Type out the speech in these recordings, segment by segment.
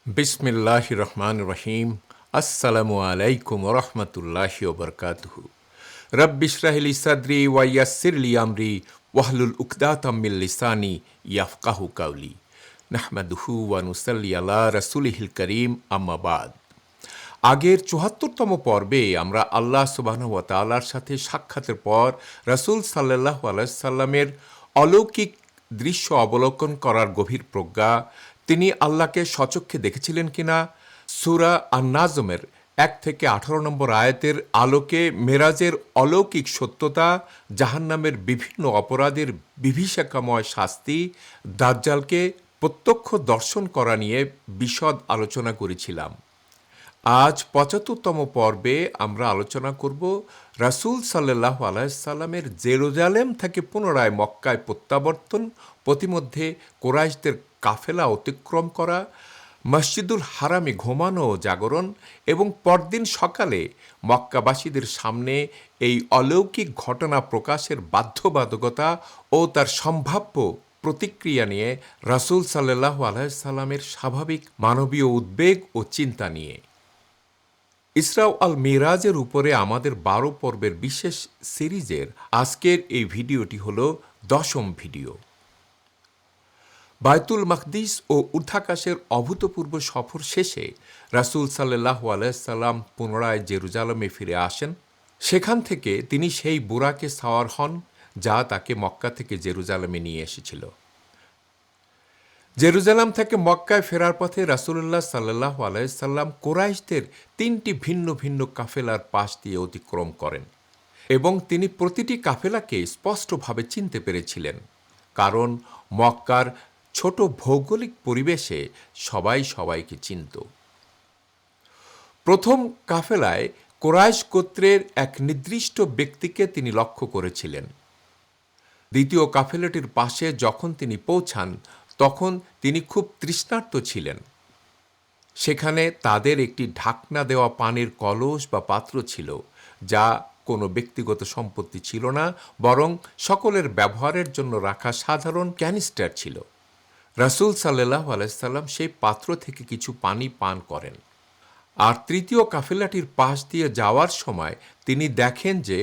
বিসমিল্লাহির রহমানির রহিম। আসসালামু আলাইকুম রহমতুল্লাহি ওবরকাতুহু। রব্বি ইশরাহ লি সাদরি ওয়া ইয়াসসির লি আমরি ওয়াহলুল উকদাতাম মিন লিসানি ইয়াফকাহু কাওলি। নাহমাদুহু ওয়া নুসাল্লি আলা রাসূলিহিল কারীম, আম্মা বাদ। আগের ৭৪তম পর্বে আমরা আল্লাহ সুবহানাহু ওয়া তাআলার সাথে সাক্ষাতের পর রাসূল সাল্লাল্লাহু আলাইহি সাল্লামের অলৌকিক দৃশ্য অবলোকন করার গভীর প্রজ্ঞা, তিনি আল্লাহকে স্বচক্ষে দেখেছিলেন কিনা, সূরা আন-নাজমের ১ থেকে ১৮ নম্বর আয়াতের আলোকে মেরাজের অলৌকিক সত্যতা, জাহান্নামের বিভিন্ন অপরাধের বিভীষিকাময় শাস্তি, দাজ্জালকে প্রত্যক্ষ দর্শন করা নিয়ে বিশদ আলোচনা করেছিলাম। আজ ৭৫তম পর্বে আমরা আলোচনা করব রাসূল সাল্লাল্লাহু আলাইহি সাল্লামের জেরুজালেম থেকে পুনরায় মক্কায় প্রত্যাবর্তন, পথিমধ্যে কুরাইশদের কাফেলা অতিক্রম করা, মসজিদুল হারামে ঘুমানো ও জাগরণ, এবং পরদিন সকালে মক্কাবাসীদের সামনে এই অলৌকিক ঘটনা প্রকাশের বাধ্যবাধকতা ও তার সম্ভাব্য প্রতিক্রিয়া নিয়ে রাসূল সাল্লাল্লাহু আলাইহি সাল্লামের স্বাভাবিক মানবীয় উদ্বেগ ও চিন্তা নিয়ে। ইসরা আল মিরাজের উপরে আমাদের ১২ পর্বের বিশেষ সিরিজের আজকের এই ভিডিওটি হল ১০ম ভিডিও। বায়তুল মাকদিস ও ঊর্ধ্বাকাশের অভূতপূর্ব সফর শেষে রাসূল সাল্লাল্লাহু আলাইহি সাল্লাম পুনরায় জেরুজালেমে ফিরে আসেন। সেখান থেকে তিনি সেই বুরাকে সাওয়ার হন যা তাকে মক্কা থেকে জেরুজালেমে নিয়ে এসেছিল। জেরুজালেম থেকে মক্কায় ফেরার পথে রাসূলুল্লাহ সাল্লাল্লাহু আলাইহি সাল্লাম কুরাইশদের ৩টি ভিন্ন ভিন্ন কাফেলার পাশ দিয়ে অতিক্রম করেন এবং তিনি প্রতিটি কাফেলাকে স্পষ্টভাবে চিনতে পেরেছিলেন, কারণ মক্কার ছোট ভৌগোলিক পরিবেশে সবাই সবাইকে চিনত। প্রথম কাফেলায় কুরাইশ গোত্রের এক নির্দিষ্ট ব্যক্তিকে তিনি লক্ষ্য করেছিলেন। দ্বিতীয় কাফেলাটির পাশে যখন তিনি পৌঁছান তখন তিনি খুব তৃষ্ণার্ত ছিলেন। সেখানে তাদের একটি ঢাকনা দেওয়া পানির কলস বা পাত্র ছিল, যা কোনো ব্যক্তিগত সম্পত্তি ছিল না, বরং সকলের ব্যবহারের জন্য রাখা সাধারণ ক্যানিস্টার ছিল। রাসূল সাল্লাল্লাহু আলাইহি সাল্লাম সেই পাত্র থেকে কিছু পানি পান করেন। আর তৃতীয় কাফেলাটির পাশ দিয়ে যাওয়ার সময় তিনি দেখেন যে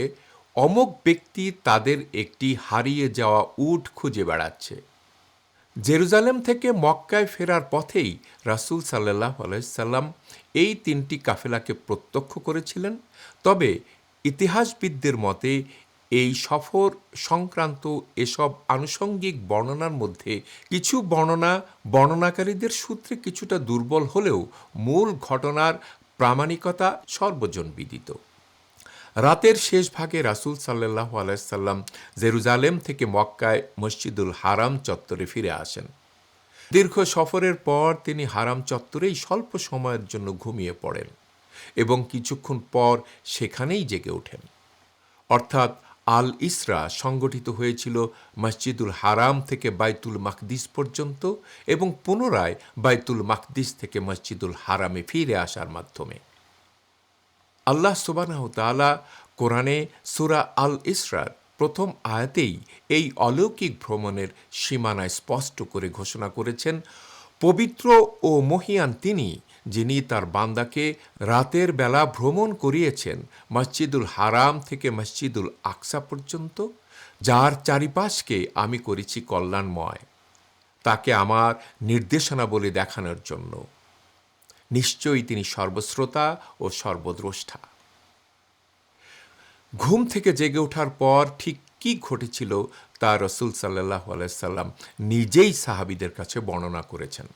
অমুক ব্যক্তি তাদের একটি হারিয়ে যাওয়া উট খুঁজে বেড়াচ্ছে। জেরুজালেম থেকে মক্কায় ফেরার পথেই রাসূল সাল্লাল্লাহু আলাইহি সাল্লাম এই ৩টি কাফেলাকে প্রত্যক্ষ করেছিলেন। তবে ইতিহাসবিদদের মতে এই সফর সংক্রান্ত এসব আনুষঙ্গিক বর্ণনার মধ্যে কিছু বর্ণনাকারীদের সূত্রে কিছুটা দুর্বল হলেও মূল ঘটনার প্রামাণিকতা সর্বজনবিদিত। রাতের শেষ ভাগে রাসূল সাল্লাল্লাহু আলাইহি সাল্লাম জেরুজালেম থেকে মক্কায় মসজিদুল হারাম চত্বরে ফিরে আসেন। দীর্ঘ সফরের পর তিনি হারাম চত্বরেই স্বল্প সময়ের জন্য ঘুমিয়ে পড়েন এবং কিছুক্ষণ পর সেখানেই জেগে ওঠেন। অর্থাৎ আল ইসরা সংগঠিত হয়েছিল মসজিদুল হারাম থেকে বায়তুল মাকদিস পর্যন্ত এবং পুনরায় বায়তুল মাকদিস থেকে মসজিদুল হারামে ফিরে আসার মাধ্যমে। আল্লাহ সুবহানাহু ওয়া তাআলা কোরআনে সূরা আল ইসরার প্রথম আয়াতেই এই অলৌকিক ভ্রমণের সীমানা স্পষ্ট করে ঘোষণা করেছেন, পবিত্র ও মহিয়ান তিনি, যিনি তার বান্দাকে রাতের বেলা ভ্রমণ করিয়েছেন মসজিদুল হারাম থেকে মসজিদুল আকসা পর্যন্ত, যার চারিপাশকে আমি করেছি কল্যাণময়, তাকে আমার নির্দেশনাবলী দেখানোর জন্য। নিশ্চয়ই তিনি সর্বশ্রোতা ও সর্বদ্রষ্টা। ঘুম থেকে জেগে ওঠার পর ঠিক কী ঘটেছিল তা রাসূল সাল্লাল্লাহু আলাইহি সাল্লাম নিজেই সাহাবীদের কাছে বর্ণনা করেছেন।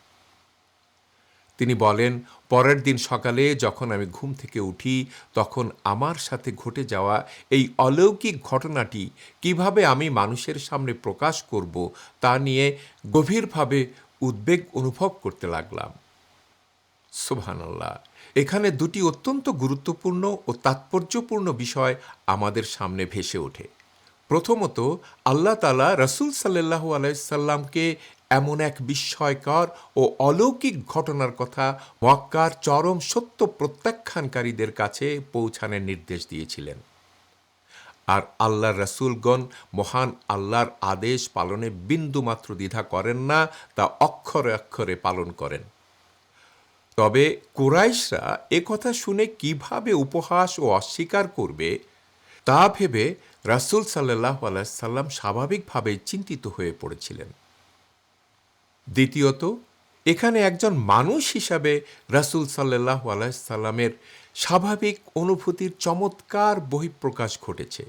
তিনি বলেন, পরের দিন সকালে যখন আমি ঘুম থেকে উঠি তখন আমার সাথে ঘটে যাওয়া এই অলৌকিক ঘটনাটি কিভাবে আমি মানুষের সামনে প্রকাশ করব তা নিয়ে গভীরভাবে উদ্বেগ অনুভব করতে লাগলাম। সুবহানাল্লাহ। এখানে দুটি অত্যন্ত গুরুত্বপূর্ণ ও তাৎপর্যপূর্ণ বিষয় আমাদের সামনে ভেসে ওঠে। প্রথমত, আল্লাহ তাআলা রাসূল সাল্লাল্লাহু আলাইহি সাল্লামকে এমন এক বিস্ময়কর ও অলৌকিক ঘটনার কথা মক্কার চরম সত্য প্রত্যাখ্যানকারীদের কাছে পৌঁছানোর নির্দেশ দিয়েছিলেন। আর আল্লাহর রাসূলগণ মহান আল্লাহর আদেশ পালনে বিন্দুমাত্র দ্বিধা করেন না, তা অক্ষরে অক্ষরে পালন করেন। তবে কুরাইশরা একথা শুনে কিভাবে উপহাস ও অস্বীকার করবে তা ভেবে রাসূল সাল্লাল্লাহু আলাইহি সাল্লাম স্বাভাবিকভাবেই চিন্তিত হয়ে পড়েছিলেন। দ্বিতীয়ত, এখানে একজন মানুষ হিসাবে রাসূল সাল্লাল্লাহু আলাইহি সাল্লামের স্বাভাবিক অনুভূতির চমৎকার বহিঃপ্রকাশ ঘটেছে।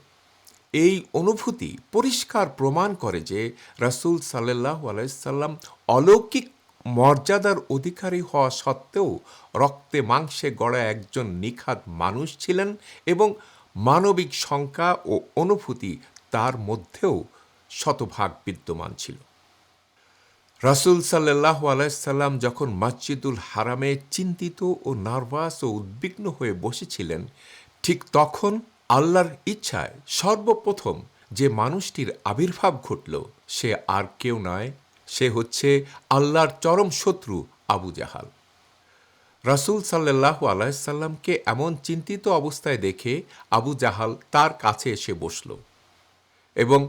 এই অনুভূতি পরিষ্কার প্রমাণ করে যে রাসূল সাল্লাল্লাহু আলাইহি সাল্লাম অলৌকিক মর্যাদার অধিকারী হওয়া সত্ত্বেও রক্তে মাংসে গড়া একজন নিখাদ মানুষ ছিলেন এবং মানবিক শঙ্কা ও অনুভূতি তার মধ্যেও শতভাগ বিদ্যমান ছিল। রাসূল সাল্লাল্লাহু আলাইহি সাল্লাম যখন মসজিদুল হারামে চিন্তিত ও নার্ভাস ও উদ্বিগ্ন হয়ে বসেছিলেন, ঠিক তখন আল্লাহর ইচ্ছায় সর্বপ্রথম যে মানুষটির আবির্ভাব ঘটল সে আর কেউ নয়, সে হচ্ছে আল্লাহর চরম শত্রু আবু জাহাল। রাসূল সাল্লাল্লাহু আলাইহি সাল্লামকে এমন চিন্তিত অবস্থায় দেখে আবু জাহাল তার কাছে এসে বসল এবং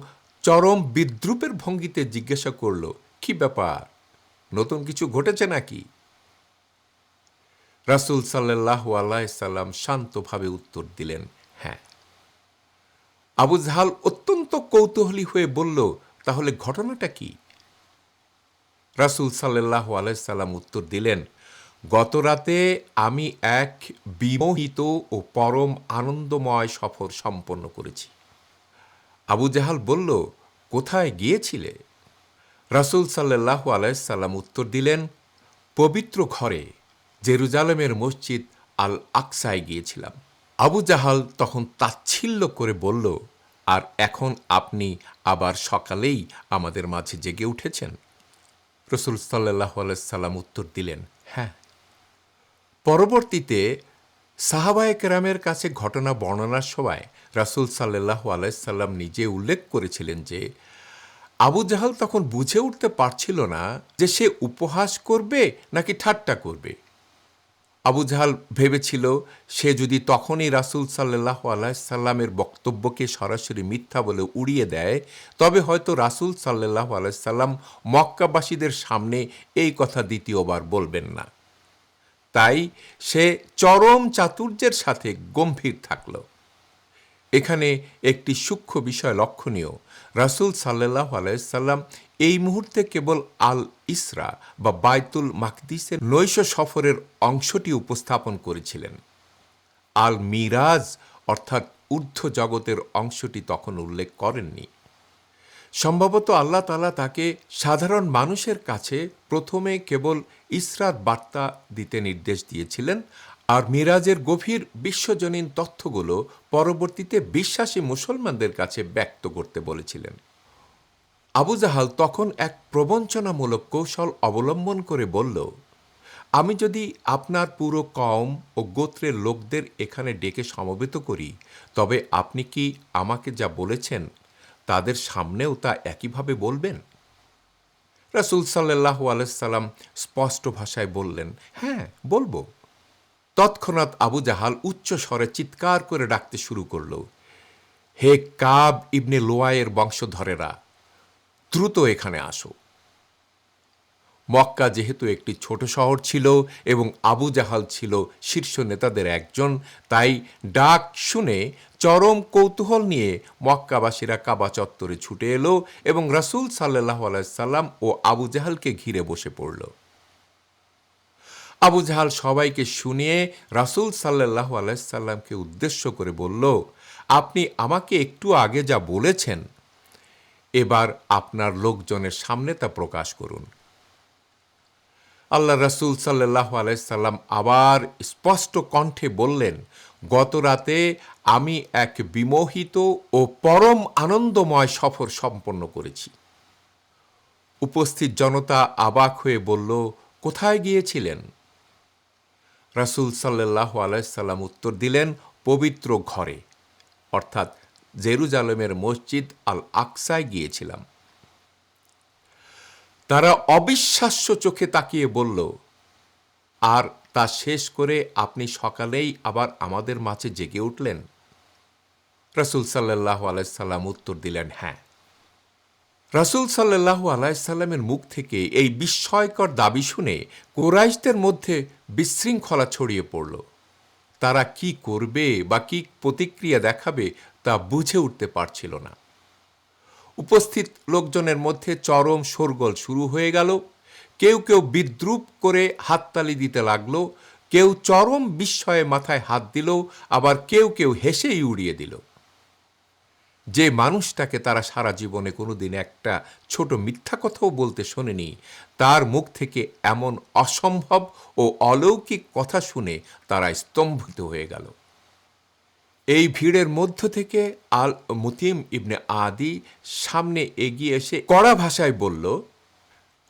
চরম বিদ্রূপের ভঙ্গিতে জিজ্ঞাসা করল, কি ব্যাপার, নতুন কিছু ঘটেছে নাকি? রাসূল সাল্লাল্লাহু আলাইহি সাল্লাম শান্তভাবে উত্তর দিলেন, হ্যাঁ। আবু জাহাল অত্যন্ত কৌতূহলী হয়ে বলল, তাহলে ঘটনাটা কি? রাসূল সাল্লাল্লাহু আলাইহি সাল্লাম উত্তর দিলেন, গত রাতে আমি এক বিমোহিত ও পরম আনন্দময় সফর সম্পন্ন করেছি। আবু জাহাল বলল, কোথায় গিয়েছিলে? রাসূল সাল্লাল্লাহু আলাইহি সাল্লাম উত্তর দিলেন, পবিত্র ঘরে জেরুজালেমের মসজিদ আল আকসায় গিয়েছিলাম। আবু জাহাল তখন তাচ্ছিল্য করে বলল, আর এখন আপনি আবার সকালেই আমাদের মাঝে জেগে উঠেছেন? রাসূল সাল্লাল্লাহু আলাইহি সাল্লাম উত্তর দিলেন, হ্যাঁ। পরবর্তীতে সাহাবায়ে কেরামের কাছে ঘটনা বর্ণনার সময় রাসূল সাল্লাল্লাহু আলাইহি সাল্লাম নিজে উল্লেখ করেছিলেন যে আবু জাহাল তখন বুঝে উঠতে পারছিল না যে সে উপহাস করবে নাকি ঠাট্টা করবে। আবু জাহাল ভেবেছিল সে যদি তখনই রাসূল সাল্লাল্লাহু আলাইহি সাল্লামের বক্তব্যকে সরাসরি মিথ্যা বলে উড়িয়ে দেয়, তবে হয়তো রাসূল সাল্লাল্লাহু আলাইহি সাল্লাম মক্কাবাসীদের সামনে এই কথা দ্বিতীয়বার বলবেন না। তাই সে চরম চাতুর্যের সাথে গম্ভীর থাকল। এখানে একটি সূক্ষ্ম বিষয় লক্ষণীয়, রাসূল সাল্লাল্লাহু আলাইহি সাল্লাম এই মুহূর্তে কেবল আল ইসরা বা বাইতুল মাকদিসের নৈশ সফরের অংশটি উপস্থাপন করেছিলেন। আল মিরাজ অর্থাৎ ঊর্ধ্ব জগতের অংশটি তখন উল্লেখ করেননি। সম্ভবত আল্লাহ তাআলা তাকে সাধারণ মানুষের কাছে প্রথমে কেবল ইসরার বার্তা দিতে নির্দেশ দিয়েছিলেন, আর মিরাজের গভীর বিশ্বজনীন তথ্যগুলো পরবর্তীতে বিশ্বাসী মুসলমানদের কাছে ব্যক্ত করতে বলেছিলেন। আবু জাহাল তখন এক প্রবঞ্চনামূলক কৌশল অবলম্বন করে বলল, আমি যদি আপনার পুরো কওম ও গোত্রের লোকদের এখানে ডেকে সমবেত করি, তবে আপনি কি আমাকে যা বলেছেন তাদের সামনেও তা একইভাবে বলবেন? রাসূল সাল্লাল্লাহু আলাইহি সাল্লাম স্পষ্ট ভাষায় বললেন, হ্যাঁ, বলবো। তৎক্ষণাৎ আবু জাহাল উচ্চ স্বরে চিৎকার করে ডাকতে শুরু করল, হে কাব ইবনে লোয়ায়ের বংশধরেরা, দ্রুত এখানে আসো। মক্কা যেহেতু একটি ছোট শহর ছিল এবং আবু জাহাল ছিল শীর্ষ নেতাদের একজন, তাই ডাক শুনে চরম কৌতূহল নিয়ে মক্কাবাসীরা কাবা চত্বরে ছুটে এলো এবং রাসূল সাল্লাল্লাহু আলাইহি সাল্লাম ও আবু জাহালকে ঘিরে বসে পড়ল। আবু জাহাল সবাইকে শুনিয়ে রাসূল সাল্লাল্লাহু আলাইহি সাল্লামকে উদ্দেশ্য করে বলল, আপনি আমাকে একটু আগে যা বলেছেন, এবার আপনার লোকজনের সামনে তা প্রকাশ করুন। আল্লাহ রাসূল সাল্লাল্লাহু আলাইহি সাল্লাম আবার স্পষ্ট কণ্ঠে বললেন, গত রাতে আমি এক বিমোহিত ও পরম আনন্দময় সফর সম্পন্ন করেছি। উপস্থিত জনতা অবাক হয়ে বলল, কোথায় গিয়েছিলেন? রাসূল সাল্লাল্লাহু আলাইহি সাল্লাম উত্তর দিলেন, পবিত্র ঘরে অর্থাৎ জেরুজালেমের মসজিদ আল আকসায় গিয়েছিলাম। তারা অবিশ্বাস্য চোখে তাকিয়ে বলল, আর তা শেষ করে আপনি সকালেই আবার আমাদের মাঝে জেগে উঠলেন? রাসূল সাল্লাল্লাহু আলাইহি সাল্লাম উত্তর দিলেন, হ্যাঁ। রাসূল সাল্লাল্লাহু আলাইহি সাল্লামের মুখ থেকে এই বিস্ময়কর দাবি শুনে কুরাইশদের মধ্যে বিশৃঙ্খলা ছড়িয়ে পড়ল। তারা কি করবে বা কি প্রতিক্রিয়া দেখাবে তা বুঝে উঠতে পারছিল না। উপস্থিত লোকজনের মধ্যে চরম শোরগোল শুরু হয়ে গেল। কেউ কেউ বিদ্রূপ করে হাততালি দিতে লাগলো, কেউ চরম বিস্ময়ে মাথায় হাত দিল, আবার কেউ কেউ হেসেই উড়িয়ে দিল। যে মানুষটাকে তারা সারা জীবনে কোনোদিন একটা ছোট মিথ্যা কথাও বলতে শোনেনি, তার মুখ থেকে এমন অসম্ভব ও অলৌকিক কথা শুনে তারা স্তম্ভিত হয়ে গেল। এই ভিড়ের মধ্য থেকে আল মুতিম ইবনে আদি সামনে এগিয়ে এসে কড়া ভাষায় বলল,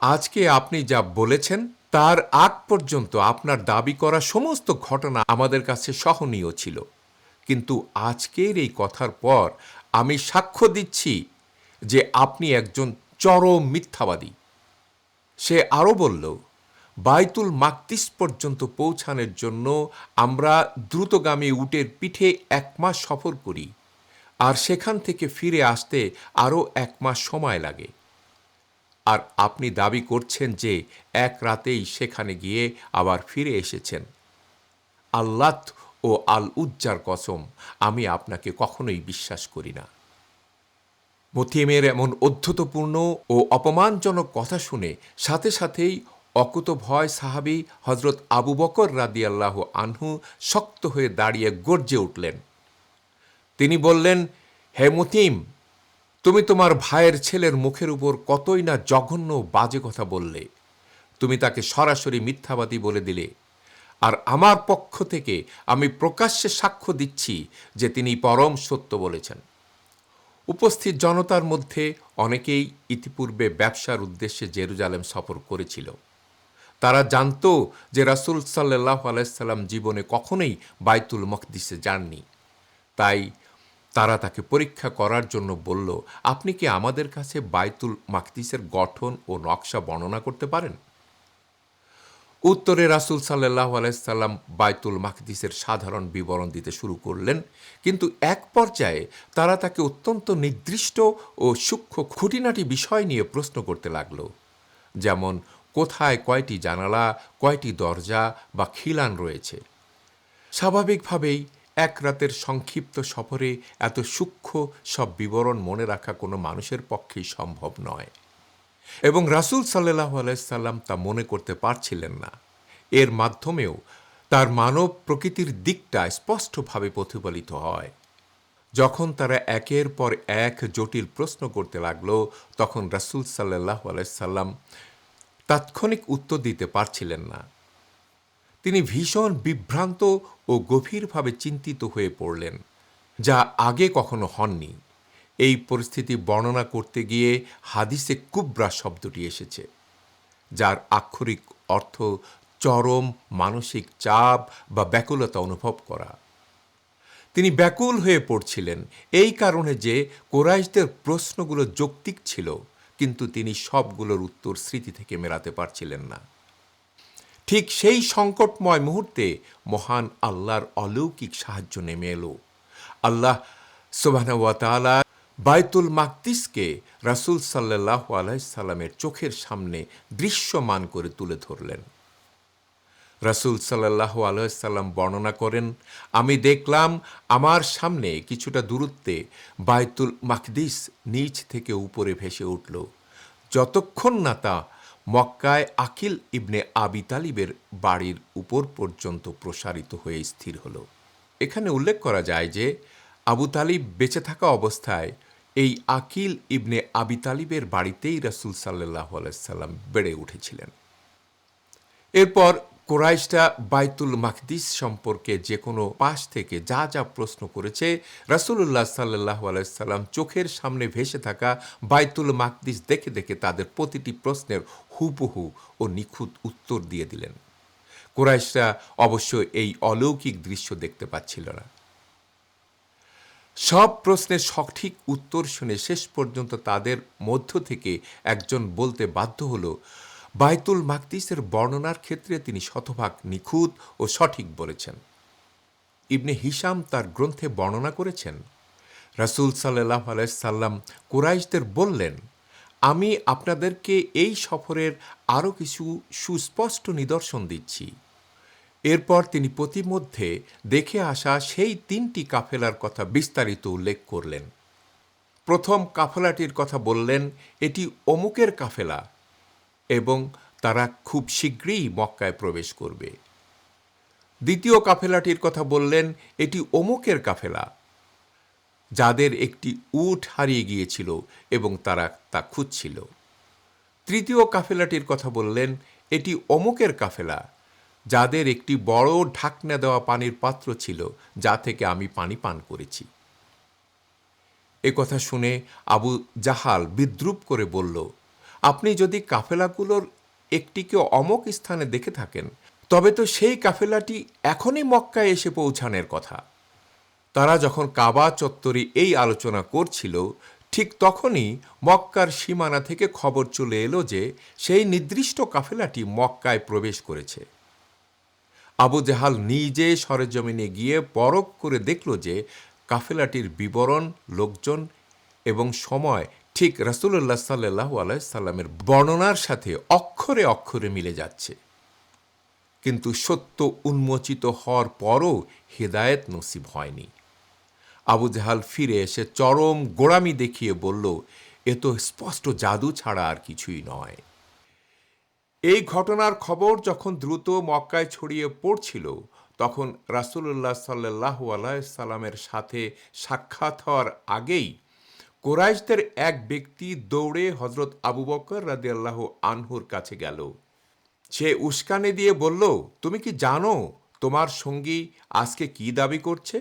আজকে আপনি যা বলেছেন তার আগ পর্যন্ত আপনার দাবি করা সমস্ত ঘটনা আমাদের কাছে সহনীয় ছিল, কিন্তু আজকের এই কথার পর আমি সাক্ষ্য দিচ্ছি যে আপনি একজন চরম মিথ্যাবাদী। সে আরও বলল, বাইতুল মাকদিস পর্যন্ত পৌঁছানোর জন্য আমরা দ্রুতগামী উটের পিঠে 1 মাস সফর করি, আর সেখান থেকে ফিরে আসতে আরও 1 মাস সময় লাগে। আর আপনি দাবি করছেন যে এক রাতেই সেখানে গিয়ে আবার ফিরে এসেছেন। আল্লাত ও আল উজ্জার কসম, আমি আপনাকে কখনোই বিশ্বাস করি না। মতিয়েমের এমন অধ্যতপূর্ণ ও অপমানজনক কথা শুনে সাথে সাথেই অকুতভয় সাহাবী হজরত আবু বকর রাদিয়াল্লাহু আনহু শক্ত হয়ে দাঁড়িয়ে গর্জে উঠলেন। তিনি বললেন, হে মতিম, তুমি তোমার ভাইয়ের ছেলের মুখের উপর কতই না জঘন্য বাজে কথা বললে। তুমি তাকে সরাসরি মিথ্যাবাদী বলে দিলে, আর আমার পক্ষ থেকে আমি প্রকাশ্যে সাক্ষ্য দিচ্ছি যে তিনি পরম সত্য বলেছেন। উপস্থিত জনতার মধ্যে অনেকেই ইতিপূর্বে ব্যবসার উদ্দেশ্যে জেরুজালেম সফর করেছিল। তারা জানত যে রাসূল সাল্লাল্লাহু আলাইহি সাল্লাম জীবনে কখনোই বাইতুল মকদিসে যাননি। তাই তারা তাকে পরীক্ষা করার জন্য বলল, আপনি কি আমাদের কাছে বাইতুল মাকদিসের গঠন ও নকশা বর্ণনা করতে পারেন? উত্তরে রাসূল সাল্লাল্লাহু আলাইহি সাল্লাম বাইতুল মাকদিসের সাধারণ বিবরণ দিতে শুরু করলেন, কিন্তু এক পর্যায়ে তারা তাকে অত্যন্ত নির্দিষ্ট ও সূক্ষ্ম খুঁটিনাটি বিষয় নিয়ে প্রশ্ন করতে লাগল, যেমন কোথায় কয়টি জানালা, কয়টি দরজা বা খিলান রয়েছে। স্বাভাবিকভাবেই এক রাতের সংক্ষিপ্ত সফরে এত সূক্ষ্ম সব বিবরণ মনে রাখা কোনো মানুষের পক্ষেই সম্ভব নয়, এবং রাসূল সাল্লাল্লাহু আলাইহি সাল্লাম তা মনে করতে পারছিলেন না। এর মাধ্যমেও তার মানব প্রকৃতির দিকটা স্পষ্টভাবে প্রতিফলিত হয়। যখন তারা একের পর এক জটিল প্রশ্ন করতে লাগল, তখন রাসূল সাল্লাল্লাহু আলাইহি সাল্লাম তাৎক্ষণিক উত্তর দিতে পারছিলেন না। তিনি ভীষণ বিভ্রান্ত ও গভীরভাবে চিন্তিত হয়ে পড়লেন, যা আগে কখনো হননি। এই পরিস্থিতি বর্ণনা করতে গিয়ে হাদিসে কুবরা শব্দটি এসেছে, যার আক্ষরিক অর্থ চরম মানসিক চাপ বা ব্যাকুলতা অনুভব করা। তিনি ব্যাকুল হয়ে পড়ছিলেন এই কারণে যে কুরাইশদের প্রশ্নগুলো যৌক্তিক ছিল, কিন্তু তিনি সবগুলোর উত্তর স্মৃতি থেকে মেলাতে পারছিলেন না। ঠিক সেই সংকটময় মুহূর্তে মহান আল্লাহর অলৌকিক সাহায্য নেমে এলো। আল্লাহ সুবহানাহু ওয়া তাআলা বাইতুল মাকদিসকে রাসূল সাল্লাল্লাহু আলাইহি সাল্লামের চোখের সামনে দৃশ্যমান করে তুলে ধরলেন। রাসূল সাল্লাল্লাহু আলাইহি সাল্লাম বর্ণনা করেন, আমি দেখলাম আমার সামনে কিছুটা দূরত্বে বাইতুল মাকদিস নিচ থেকে উপরে ভেসে উঠল, যতক্ষণ না তা মক্কায় আকিল ইবনে আবি তালিবের বাড়ির উপর পর্যন্ত প্রসারিত হয়ে স্থির হল। এখানে উল্লেখ করা যায় যে আবু তালিব বেঁচে থাকা অবস্থায় এই আকিল ইবনে আবি তালিবের বাড়িতেই রাসূল সাল্লাল্লাহু আলাইহি সাল্লাম বেড়ে উঠেছিলেন। এরপর কুরাইশরা বাইতুল মাকদিস সম্পর্কে যে কোনো পাশ থেকে যা যা প্রশ্ন করেছে, রাসূলুল্লাহ সাল্লাল্লাহু আলাইহি সাল্লাম চোখের সামনে ভেসে থাকা বাইতুল মাকদিস দেখে দেখে তাদের প্রতিটি প্রশ্নের হুবহু ও নিখুঁত উত্তর দিয়ে দিলেন। কুরাইশরা অবশ্য এই অলৌকিক দৃশ্য দেখতে পাচ্ছিল না। সব প্রশ্নের সঠিক উত্তর শুনে শেষ পর্যন্ত তাদের মধ্য থেকে একজন বলতে বাধ্য হল, বাইতুল মাকদিসের বর্ণনার ক্ষেত্রে তিনি শতভাগ নিখুঁত ও সঠিক বলেছেন। ইবনে হিশাম তার গ্রন্থে বর্ণনা করেছেন, রাসূল সাল্লাল্লাহু আলাইহি সাল্লাম কুরাইশদের বললেন, আমি আপনাদেরকে এই সফরের আরও কিছু সুস্পষ্ট নিদর্শন দিচ্ছি। এরপর তিনি প্রতিমধ্যে দেখে আসা সেই 3টি কাফেলার কথা বিস্তারিত উল্লেখ করলেন। প্রথম কাফেলাটির কথা বললেন, এটি অমুকের কাফেলা এবং তারা খুব শীঘ্রই মক্কায় প্রবেশ করবে। দ্বিতীয় কাফেলাটির কথা বললেন, এটি অমুকের কাফেলা, যাদের একটি উট হারিয়ে গিয়েছিল এবং তারা তা খুঁজছিল। তৃতীয় কাফেলাটির কথা বললেন, এটি অমুকের কাফেলা, যাদের একটি বড় ঢাকনা দেওয়া পানির পাত্র ছিল, যা থেকে আমি পানি পান করেছি। এ কথা শুনে আবু জাহাল বিদ্রূপ করে বলল, আপনি যদি কাফেলাগুলোর একটিকে অমুক স্থানে দেখে থাকেন, তবে তো সেই কাফেলাটি এখনই মক্কায় এসে পৌঁছানোর কথা। তারা যখন কাবা চত্বরে এই আলোচনা করছিল, ঠিক তখনই মক্কার সীমানা থেকে খবর চলে এলো যে সেই নির্দিষ্ট কাফেলাটি মক্কায় প্রবেশ করেছে। আবু জাহাল নিজে সরেজমিনে গিয়ে পরখ করে দেখল যে কাফেলাটির বিবরণ, লোকজন এবং সময় ঠিক রাসূলুল্লাহ সাল্লাল্লাহু আলাইহি সাল্লামের বর্ণনার সাথে অক্ষরে অক্ষরে মিলে যাচ্ছে। কিন্তু সত্য উন্মোচিত হওয়ার পরও হেদায়েত নসিব হয়নি। আবু জাহাল ফিরে এসে চরম গোঁড়ামি দেখিয়ে বলল, এ তো স্পষ্ট জাদু ছাড়া আর কিছুই নয়। এই ঘটনার খবর যখন দ্রুত মক্কায় ছড়িয়ে পড়ছিল, তখন রাসূলুল্লাহ সাল্লাল্লাহু আলাইহি সাল্লামের সাথে সাক্ষাৎ হওয়ার আগেই কুরাইশদের এক ব্যক্তি দৌড়ে হযরত আবু বকর রাদিয়াল্লাহু আনহুর কাছে গেল। সে উস্কানি দিয়ে বলল, তুমি কি জানো তোমার সঙ্গী আজকে কি দাবি করছে?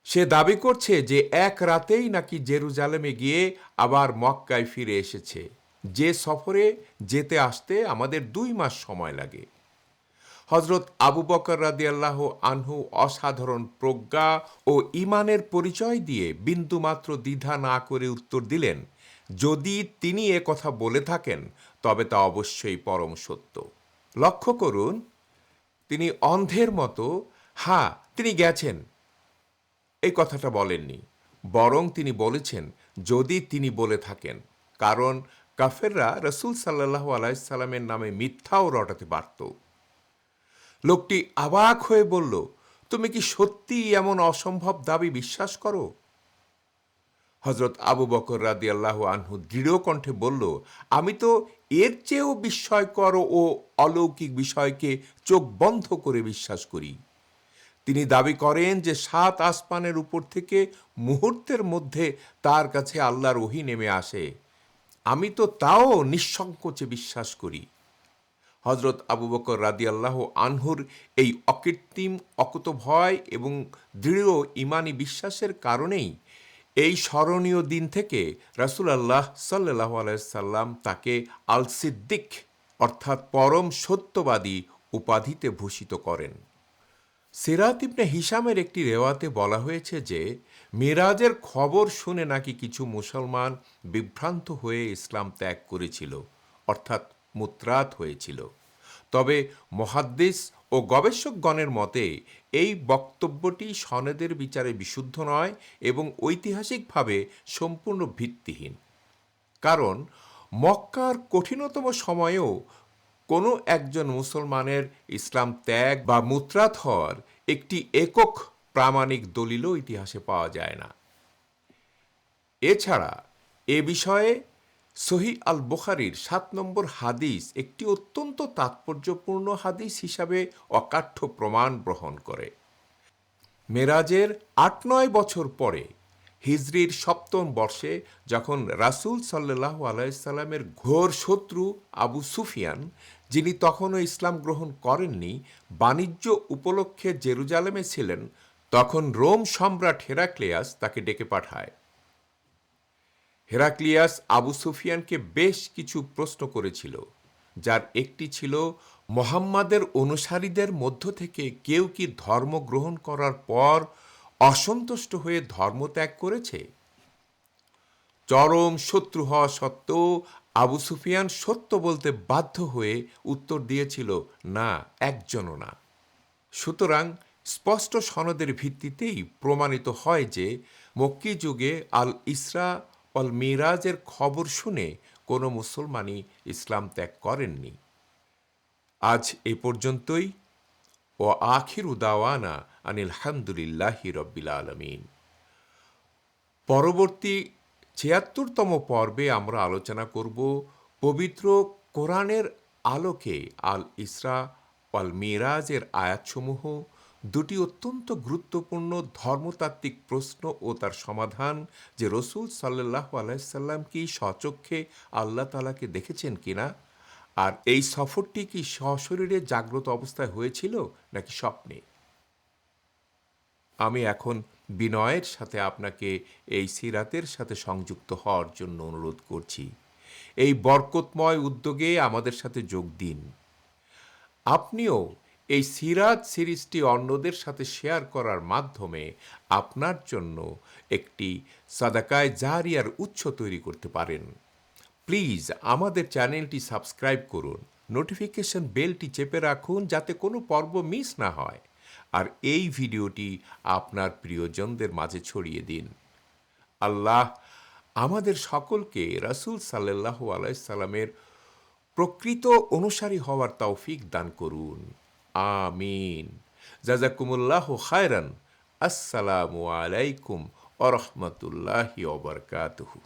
সে দাবি করছে যে এক রাতেই নাকি জেরুজালেমে গিয়ে আবার মক্কায় ফিরে এসেছে, যে সফরে যেতে আসতে আমাদের 2 মাস সময় লাগে। হযরত আবু বকর রাদিয়াল্লাহু আনহু অসাধারণ প্রজ্ঞা ও ঈমানের পরিচয় দিয়ে বিন্দুমাত্র দ্বিধা না করে উত্তর দিলেন, যদি তিনি এ কথা বলে থাকেন তবে তা অবশ্যই পরম সত্য। লক্ষ্য করুন, তিনি অন্ধের মতো হ্যাঁ তিনি গেছেন এই কথাটা বলেননি, বরং তিনি বলেছেন যদি তিনি বলে থাকেন, কারণ কাফেররা রাসূল সাল্লাল্লাহু আলাইহি সাল্লামের নামে মিথ্যাও রটাতে পারত। লোকটি অবাক হয়ে বলল, তুমি কি সত্যিই এমন অসম্ভব দাবি বিশ্বাস করো? হযরত আবু বকর রাদিয়াল্লাহু আনহু দৃঢ় কণ্ঠে বলল, আমি তো এর চেয়েও বিস্ময়কর ও অলৌকিক বিষয়কে চোখ বন্ধ করে বিশ্বাস করি। তিনি দাবি করেন যে 7 আসমানের উপর থেকে মুহূর্তের মধ্যে তার কাছে আল্লাহর ওহী নেমে আসে। আমি তো তাও নিঃসংকোচে বিশ্বাস করি। হযরত আবু বকর রাদিয়াল্লাহু আনহুর এই অকৃত্রিম অকুতোভয় এবং দৃঢ় ঈমানি বিশ্বাসের কারণেই এই স্মরণীয় দিন থেকে রাসূলুল্লাহ সাল্লাল্লাহু আলাইহি সাল্লাম তাকে আল সিদ্দিক অর্থাৎ পরম সত্যবাদী উপাধিতে ভূষিত করেন। সিরাত ইবনে হিশামের একটি রেওয়াতে বলা হয়েছে যে মেরাজের খবর শুনে নাকি কিছু মুসলমান বিভ্রান্ত হয়ে ইসলাম ত্যাগ করেছিল, অর্থাৎ মুত্রাত হয়েছিল। তবে মুহাদ্দিস ও গবেষকগণের মতে এই বক্তব্যটি সনদের বিচারে বিশুদ্ধ নয় এবং ঐতিহাসিকভাবে সম্পূর্ণ ভিত্তিহীন। কারণ মক্কার কঠিনতম সময়েও কোনো একজন মুসলমানের ইসলাম ত্যাগ বা মুত্রাত হওয়ার একটি একক প্রামাণিক দলিলও ইতিহাসে পাওয়া যায় না। এছাড়া এ বিষয়ে সহিহ আল বুখারীর 7 নম্বর হাদিস একটি অত্যন্ত তাৎপর্যপূর্ণ হাদিস হিসাবে অকাঠ্য প্রমাণ গ্রহণ করে। মেরাজের 8-9 বছর পরে হিজরির 7ম বর্ষে যখন রাসূল সাল্লাল্লাহু আলাইহি সাল্লামের ঘোর শত্রু আবু সুফিয়ান, যিনি তখনও ইসলাম গ্রহণ করেননি, বাণিজ্য উপলক্ষে জেরুজালেমে ছিলেন, তখন রোম সম্রাট হেরাক্লিয়াস তাকে ডেকে পাঠায়। হেরাক্লিয়াস আবু সুফিয়ানকে বেশ কিছু প্রশ্ন করেছিল, যার একটি ছিল, মুহাম্মাদের অনুসারীদের মধ্য থেকে কেউ কি ধর্ম গ্রহণ করার পর অসন্তুষ্ট হয়ে ধর্মত্যাগ করেছে? চরম শত্রু হওয়া সত্ত্বেও আবু সুফিয়ান সত্য বলতে বাধ্য হয়ে উত্তর দিয়েছিল, না, একজনও না। সুতরাং স্পষ্ট সনদের ভিত্তিতেই প্রমাণিত হয় যে মক্কি যুগে আল ইসরা ওয়াল মিরাজের খবর শুনে কোনো মুসলমানই ইসলাম ত্যাগ করেননি। আজ এ পর্যন্তই। ও আখিরু দাওয়ানা আনিল হামদুলিল্লাহি রব্বিল আলামিন। পরবর্তী ৭৬তম পর্বে আমরা আলোচনা করব পবিত্র কোরআনের আলোকে আল ইসরা ওয়াল মিরাজের আয়াতসমূহ, দুটি অত্যন্ত গুরুত্বপূর্ণ ধর্মতাত্ত্বিক প্রশ্ন ও তার সমাধান, যে রসুল সাল্লাল্লাহু আলাইহি সাল্লাম কি স্বচক্ষে আল্লাহ তাআলাকে দেখেছেন কিনা, আর এই সফরটি কি সশরীরে জাগ্রত অবস্থায় হয়েছিল নাকি স্বপ্নে। আমি এখন বিনয়ের সাথে আপনাকে এই সিরাতের সাথে সংযুক্ত হওয়ার জন্য অনুরোধ করছি। এই বরকতময় উদ্যোগে আমাদের সাথে যোগ দিন। আপনিও এই সিরাত সিরিজটি অন্যদের সাথে শেয়ার করার মাধ্যমে আপনার জন্য একটি সাদাকায়ে জারিয়ার উৎস তৈরি করতে পারেন। প্লিজ আমাদের চ্যানেলটি সাবস্ক্রাইব করুন, নোটিফিকেশন বেলটি চেপে রাখুন যাতে কোনো পর্ব মিস না হয়, আর এই ভিডিওটি আপনার প্রিয়জনদের মাঝে ছড়িয়ে দিন। আল্লাহ আমাদের সকলকে রাসূল সাল্লাল্লাহু আলাইহি সাল্লামের প্রকৃত অনুসারী হওয়ার তৌফিক দান করুন। আমিন। জাযাকুমুল্লাহু খায়রান। আসসালামু আলাইকুম ওয়া রাহমাতুল্লাহি ওয়া বারাকাতুহু।